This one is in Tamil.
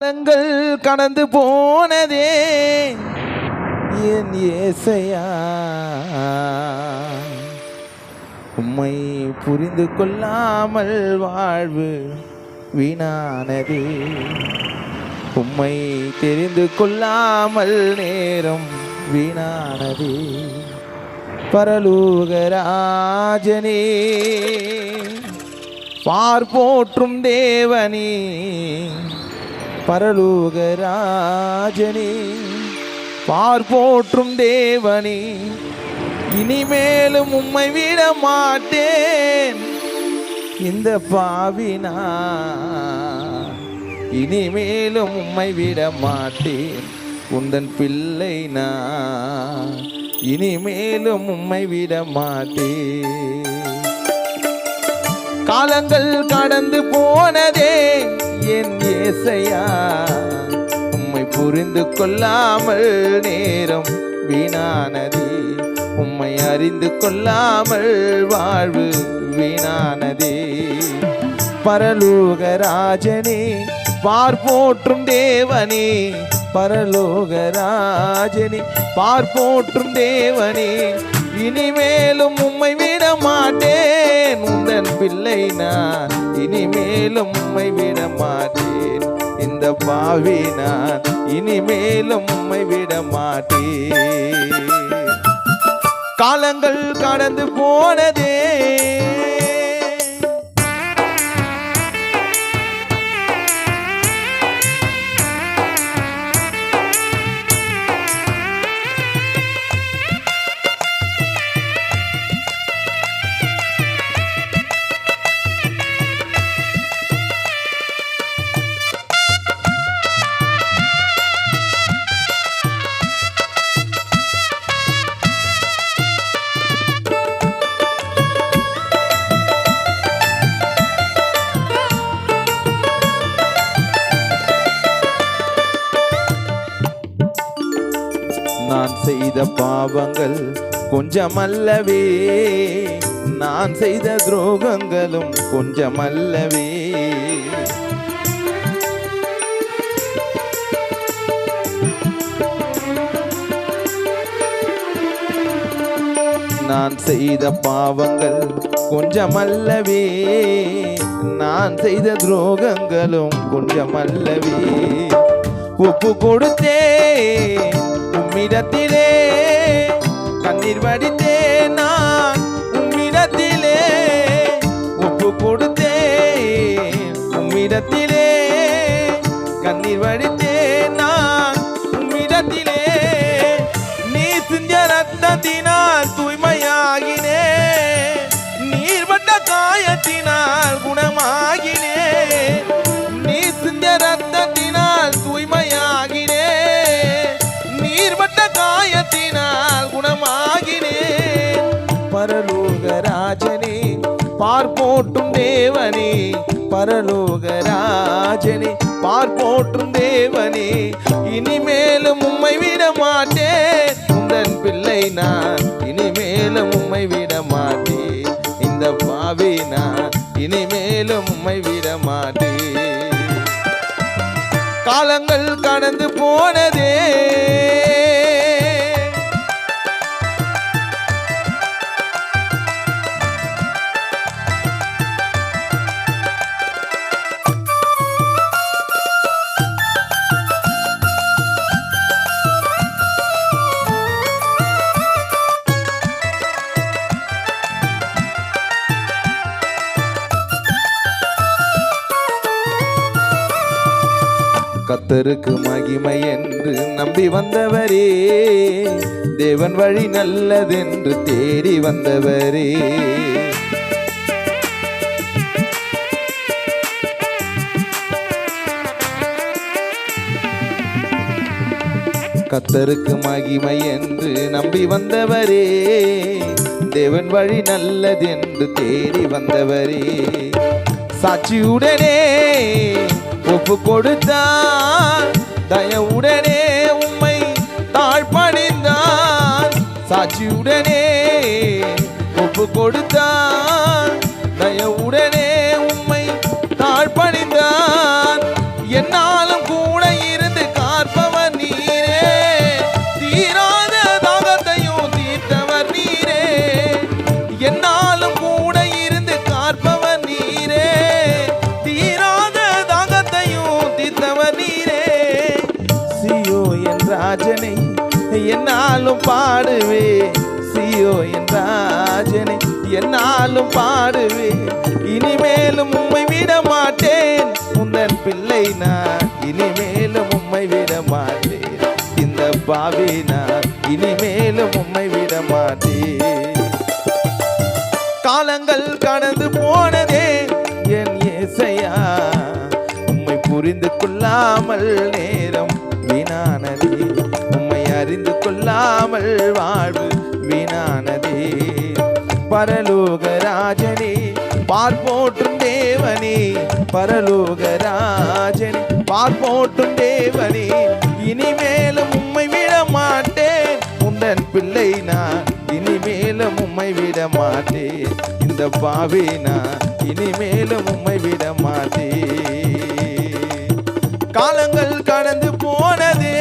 காலங்கள் கடந்து போனதே என் ஏசையா, உம்மை புரிந்து கொள்ளாமல் வாழ்வு வீணானதே. உம்மை தெரிந்து கொள்ளாமல் நேரம் வீணானதே. பரலோகராஜனே, பார்ப்போற்றும் தேவனே, பரலோகராஜனே, பார்ப்போற்றும் தேவனே, இனிமேலும் உம்மை விட மாட்டேன் இந்த பாவினா, இனிமேலும் உம்மை விட மாட்டேன் உந்தன் பிள்ளை நான், இனிமேலும் உம்மை விட மாட்டேன். காலங்கள் கடந்து போனதே என் ஏசையா, உம்மை புரிந்து கொள்ளாமல் நேரம் வீணானதே. உம்மை அறிந்து கொள்ளாமல் வாழ்வு வீணானதே. பரலோகராஜனே, பார்ப்போற்றும் தேவனே, பரலோகராஜனே, பார்ப்போற்றும் தேவனே, இனிமேலும் உம்மை விட மாட்டேன் உந்தன் பிள்ளை நான், இனிமேலும் உம்மை விட மாட்டேன் இந்த பாவி நான், இனிமேலும் உம்மை விட மாட்டேன். காலங்கள் கடந்து போனதே நான் செய்த பாவங்கள் கொஞ்சமல்லவே, நான் செய்த துரோகங்களும் கொஞ்சமல்லவே. நான் செய்த பாவங்கள் கொஞ்சமல்லவே, நான் செய்த துரோகங்களும் கொஞ்சமல்லவே. ஒப்பு கொடுத்தே உம்மிடத்திலே, கண்ணீர் வடித்தே நான் உம்மிடத்திலே. ஒப்பு கொடுத்தே உம்மிடத்திலே, கண்ணீர் வடித்தே நான் உம்மிடத்திலே. நீ சிந்த ரத்தத்தினால் தூய்மையாகினே, நீர்பட்ட காயத்தினால் குணமாகினே. நீ சிந்த ரத்தத்தினால் தூய்மையாகினே, நீர்பட்ட காயத்தினால் குணமாகினேன். பரலோகராஜனே, பார்ப்போற்றும் தேவனே, பரலோகராஜனே, பார்ப்போற்றும் தேவனே, இனிமேலும் உம்மை விட மாட்டேன் உந்தன் பிள்ளை நான், இனிமேலும் உம்மை விட மாட்டேன் இந்த பாவி நான், இனிமேலும் உம்மை விட மாட்டேன். காலங்கள் கடந்து போனதே கர்த்தருக்கு மகிமை என்று நம்பி வந்தவரே, தேவன் வழி நல்லதென்று தேடி வந்தவரே. கர்த்தருக்கு மகிமை என்று நம்பி வந்தவரே, தேவன் வழி நல்லதென்று தேடி வந்தவரே. சாட்சியுடனே ஒப்பு கொடுத்தான், தயவுடனே உம்மை தாழ்பணிந்தான். சாட்சியுடனே ஒப்பு கொடுத்தான், தயவுடனே உம்மை தாழ்பணிந்தான். என்னாலும் கூட ராஜனை என்னாலும் பாடுவே, சியோ என் ராஜனை என்னாலும் பாடுவே. இனிமேலும் உம்மை விட மாட்டேன், உந்தன் பிள்ளை நான் இனிமேலும் உம்மை விட மாட்டேன். இந்த பாவி நான் இனிமேலும் உம்மை விட மாட்டேன். காலங்கள் கடந்து போனதே என் இயேசையா, உம்மை புரிந்து கொள்ளாமல் நேரம் வீணானதே, உம்மை அறிந்து கொள்ளாமல் வாழ்வு வீணானதே. பரலோக ராஜனே பார்ப்போற்றும் தேவனே, பரலோக ராஜனே பார்ப்போற்றும் தேவனே, இனிமேலும் உம்மை விட மாட்டேன், உந்தன் பிள்ளை நான் இனிமேலும் உம்மை விட மாட்டேன். இந்த பாவி நான் இனிமேலும் உம்மை விட மாட்டேன். காலங்கள் கடந்து போனதே